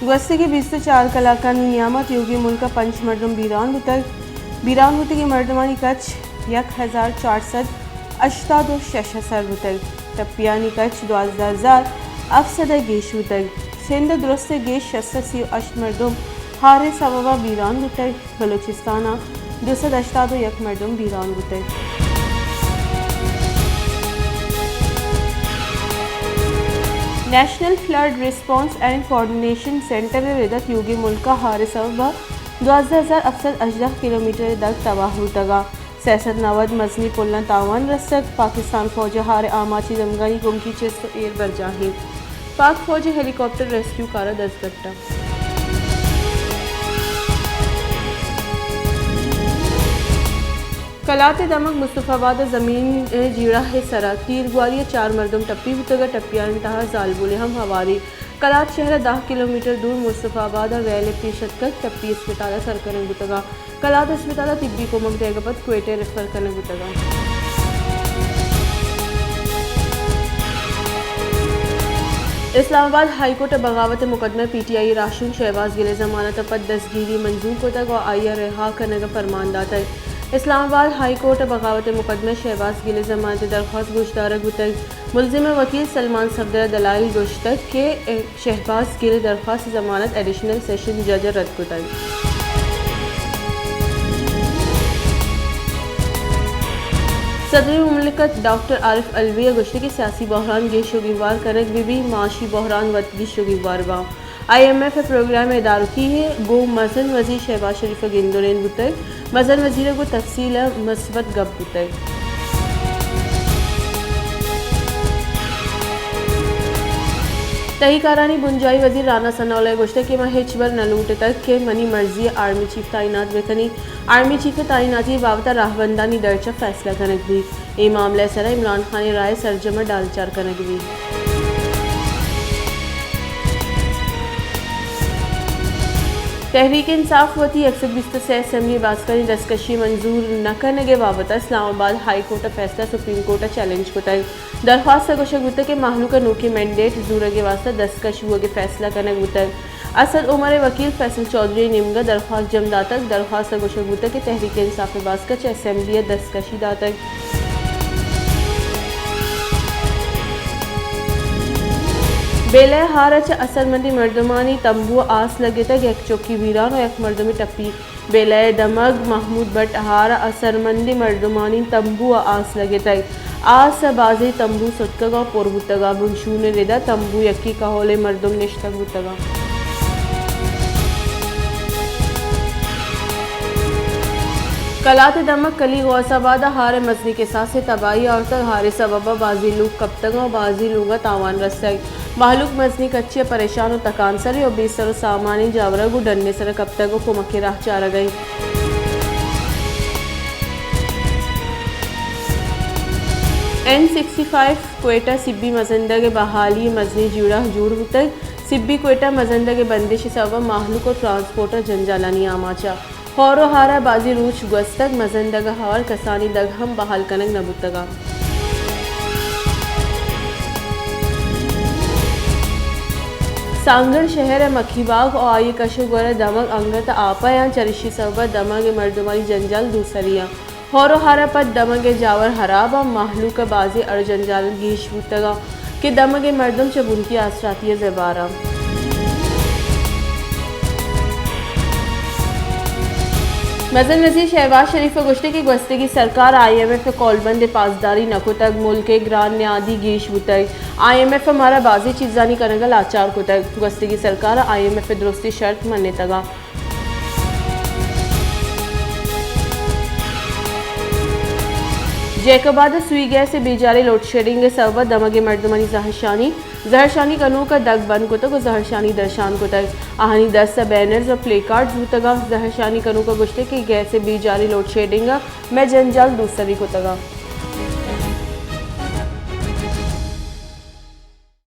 गुस्से के 24 कलाकानी नियामत योगी मुल्क पंच मर्दम बीरान बुतक मर्दमानी कच्छ 1486 बुतक टप्पियानी कच्छ 12,000 अफसद गेश बुतक सिंध दुरुस्त गेश 638 मर्दम हारे सवा बीरान बुतक बलूचिस्ताना 281 मर्दम बीरान बुतक। National flood response and coordination centre रिदत योगी मुल्क हारे सवा 12,000 अफसद 18 किलोमीटर दक तबाह हुतगा 690 मजनी पुल्ला तावान रसक पाकिस्तान फौज हारे आमाची दमगानी गुमकी चेस्त एयर बरजाही पाक फौज हेलीकॉप्टर रेस्क्यू कारा 10 गट्टा। कलाते दमक मुस्तफ़ाबाद ज़मीन जीड़ा है सरा तीर ग्वालिया 4 मर्दम टप्पी बुतगा टप्पिया इंतहा जालबुल हम हवारी कलात शहर 10 किलोमीटर दूर मुस्तफ़ाबाद वैल शतक टप्पी अस्पताल सरकन बुतगा कलात अस्पताल तिब्बी कोमक देगपत क्वेटे रेफर करने बुतगा। इस्लामाबाद हाईकोर्ट बगावत मुकदमे PTI राशुन शहबाज गिले जमानत पद दस्तगीरी मंजूर को तक और आइया रिहा करने का फरमान दाता है। इस्लामाबाद हाई कोर्ट बगावत मुकदमे शहबाज गिले जमानत दरख्वास्त गुश्तार गुतक मुलजिम वकील सलमान सफदर दलाइल गुश्तक के शहबाज गिले दरख्वास्त जमानत एडिशनल सेशन जज रद्द गुतक। सदर मुमलिकत डॉक्टर आरिफ अलवी गुश्ती की सियासी बहरान गे शुगिवार कनक बीबी माशी बहरान वतगी शुगिवार बा IMF प्रोग्राम इदारों की है गो मजन वजीर शहबाज शरीफ गेंदोरेन बुतक मजन वजीर को तफसील मस्बत गब बुतक। तहीकारानी बुंजाई वजीर राना सनाउल्लाह गोश्त के महेचबर नलूट तक के मनी मर्जी आर्मी चीफ तैनात वेतनी आर्मी चीफ तैनाती बाबत राहबंदानी दर्जा फैसला कनक भी ये मामला सरा इमरान खान राय सरजमा डालचार कनक भी। तहरीक इंसाफ वती 120 असम्बली बास्करी दस्तकशी मंजूर न करने के बाबत इस्लामाबाद हाई कोर्ट फैसला सुप्रीम कोर्ट चैलेंज को तय दरख्वास्त गोशक बुतक के माहलू का नोकी मैंडेट जूर के वास्ते दस्तकश हुआ के फैसला करने बुतक असद उमर वकील फैसल चौधरी निमगा दरख्वास्त जमदातक दरख्वास्त गोशक बुतक के तहरीक इंसाफ बास्कच असम्बली दस्तकशी दातक। बेले हारच असरमंदी मर्दमानी तंबू आस लगे तक एक चौकी वीरान और एक मर्दमी टप्पी बेले दमग महमूद बट हार असरमंदी मर्दमानी तंबू आस लगे तक आस बाजी तंबू सुतगा पोरबुतगा बुनशून रिदा तंबू यक्की कहोले मर्दम निश्तक बुतगा। कलात दमक कली गौसाबाद हार मजनी के साथ से तबाही और तक हारे सबबा बाजी लोग कब तक और बाजी लोग तावान रसक माहलूक मजनी कच्चे परेशान और तकान सरे और बेसर सामानी जावरा को डरने सर कब तक को मक्के राह चारा गई। N65 क्वेटा सिब्बी मजंदा के बहाली मजनी जुड़ा जूड़ तक सिब्बी क्वेटा मजंदा के बंदिश सबब माहलूक और ट्रांसपोर्टर जंजालानी आमाचा हौरो हारा बाजी रूच गुस्तक मजंदगा हार कसानी दग हम बहाल कनक नबुतगा। सांगड़ शहर मक्खीबाग और आई कशुगर दमक अंगत आपा या चरिशी सबा दमग मर्दमारी जंजाल दूसरिया हौरो हारा पद दमग जावर हराबा माहलू का बाजी अर जंजाल गीश बुतगा कि दमग मर्दम चबुन की आसराती जबारा। मजन वजीर शहबाज शरीफ गुश्ती की गस्ते की सरकार IMF कॉलबंद पासदारी नको तक मुल्क के ग्रान न्यादी गेश बुतक IMF हमारा बाजी चीजानी करंगल आचार को तक गस्ते की सरकार IMF दुरुस्ती शर्त मन्ने तगा। जैकबाद सुई गैस से बेजारे लोड शेडिंग के सबब दमगे मर्दमानी जहरशानी कनू का दग बंद को तक जहरशानी दर्शान को तक आहानी 10 बैनर्स और प्ले कार्ड जूतगा जहरशानी कनू का गुश्ते की गैस से बेजारी लोड शेडिंग में जंजाल दूसरी को तगा।